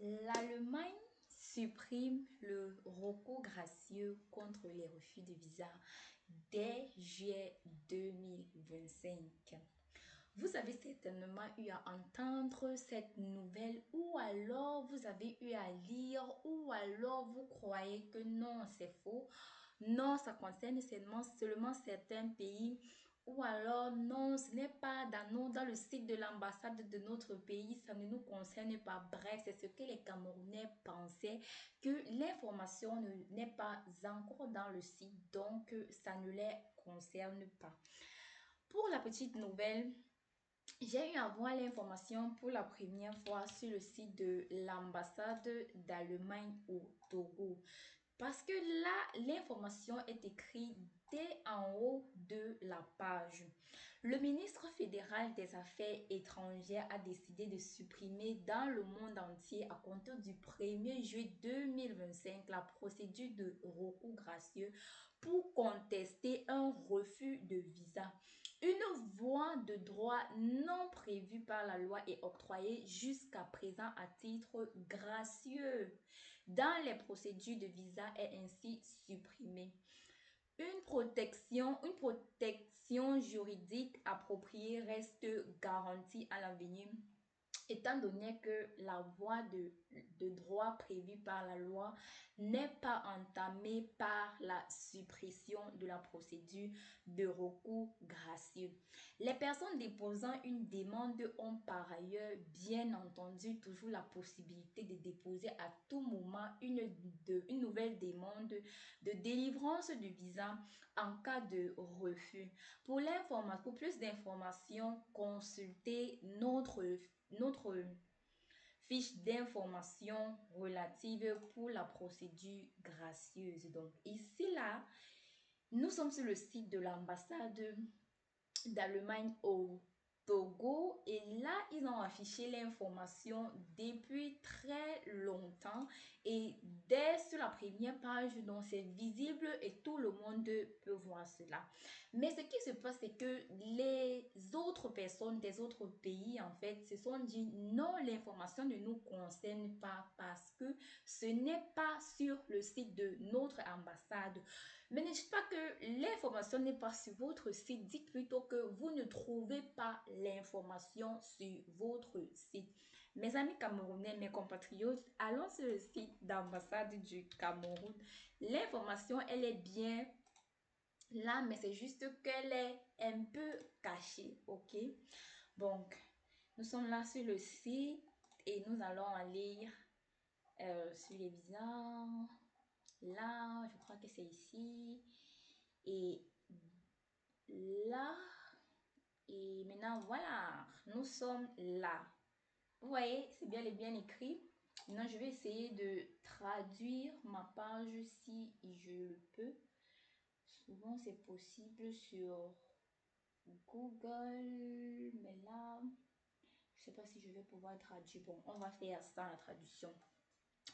L'Allemagne supprime le recours gracieux contre les refus de visa dès juillet 2025. Vous avez certainement eu à entendre cette nouvelle ou alors vous avez eu à lire ou alors vous croyez que non, c'est faux. Non, ça concerne seulement certains pays ou alors non, ce n'est pas dans le site de l'ambassade de notre pays, ça ne nous concerne pas. Bref, c'est ce que les Camerounais pensaient, que l'information n'est pas encore dans le site, donc ça ne les concerne pas. Pour la petite nouvelle, j'ai eu à voir l'information pour la première fois sur le site de l'ambassade d'Allemagne au Togo. Parce que là, l'information est écrite dès en haut de la page. Le ministre fédéral des Affaires étrangères a décidé de supprimer dans le monde entier à compter du 1er juillet 2025 la procédure de recours gracieux pour contester un refus de visa. Une voie de droit non prévue par la loi est octroyée jusqu'à présent à titre gracieux dans les procédures de visa est ainsi supprimée. Une protection juridique appropriée reste garantie à l'avenir étant donné que la voie de droit prévue par la loi n'est pas entamée par la suppression de la procédure de recours gracieux. Les personnes déposant une demande ont par ailleurs bien entendu toujours la possibilité de déposer à tout moment une nouvelle demande de délivrance de visa en cas de refus. Pour plus d'informations, consultez notre fiche d'information relative pour la procédure gracieuse. Donc ici, là, nous sommes sur le site de l'ambassade d'Allemagne au Togo et là, ils ont affiché l'information depuis très longtemps et dès sur la première page, donc c'est visible et tout le monde peut voir cela. Mais ce qui se passe, c'est que les autres personnes des autres pays, en fait, se sont dit non, l'information ne nous concerne pas parce que ce n'est pas sur le site de notre ambassade. Mais ne dites pas que l'information n'est pas sur votre site, dites plutôt que vous ne trouvez pas l'information sur votre site. Mes amis camerounais, mes compatriotes, allons sur le site d'ambassade du Cameroun. L'information, elle est bien là, mais c'est juste qu'elle est un peu cachée, ok? Donc, nous sommes là sur le site et nous allons lire sur les visas. Là, je crois que c'est ici. Et là, et maintenant, voilà, nous sommes là. Vous voyez, c'est bien et bien écrit. Maintenant, je vais essayer de traduire ma page si je le peux. Souvent, c'est possible sur Google, mais là, je ne sais pas si je vais pouvoir traduire. Bon, on va faire ça, la traduction.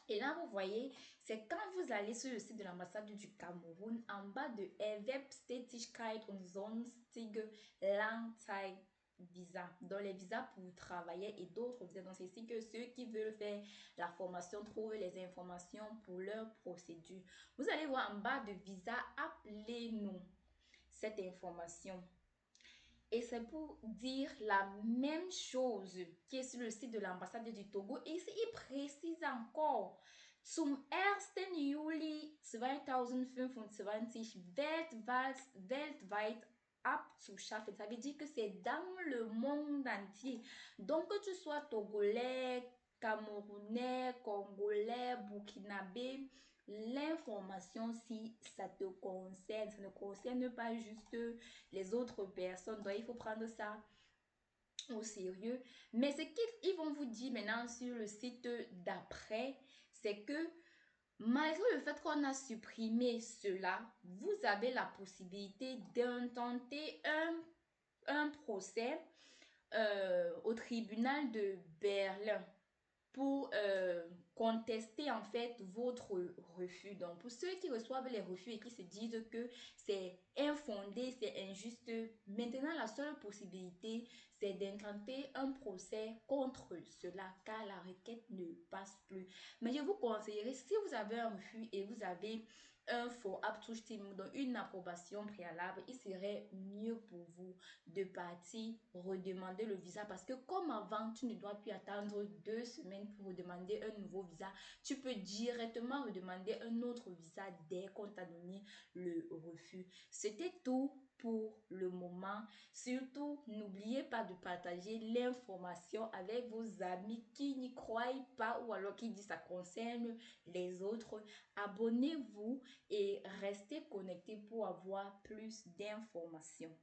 Et là, vous voyez, c'est quand vous allez sur le site de l'ambassade du Cameroun, en bas de Erwerbstätigkeit und sonstige Langzeitvisa, dans les visas pour travailler et d'autres visas. Donc, c'est ici que ceux qui veulent faire la formation trouvent les informations pour leur procédure. Vous allez voir en bas de visa, appelez-nous cette information. Et c'est pour dire la même chose qui est sur le site de l'ambassade du Togo. Et ici, il précise encore. Zum 1. Juli 2025 weltweit abzuschaffen. Ça veut dire que c'est dans le monde entier. Donc, que tu sois togolais, camerounais, congolais, burkinabé, l'information, si ça te concerne, ça ne concerne pas juste les autres personnes. Donc, il faut prendre ça au sérieux. Mais ce qu'ils vont vous dire maintenant sur le site d'après, c'est que malgré le fait qu'on a supprimé cela, vous avez la possibilité d'intenter un procès au tribunal de Berlin pour contester en fait votre refus. Donc pour ceux qui reçoivent les refus et qui se disent que c'est infondé, c'est injuste, maintenant la seule possibilité c'est d'intenter un procès contre cela car la requête ne passe plus. Mais je vous conseillerais, si vous avez un refus et vous avez un faux Abzustimmung, donc une approbation préalable, il serait mieux pour vous de partir redemander le visa parce que comme avant, tu ne dois plus attendre 2 semaines pour demander un nouveau visa. Tu peux directement redemander un autre visa dès qu'on t'a donné le refus. C'était tout pour le moment. Surtout, n'oubliez pas de partager l'information avec vos amis qui n'y croient pas ou alors qui disent ça concerne les autres. Abonnez-vous et restez connectés pour avoir plus d'informations.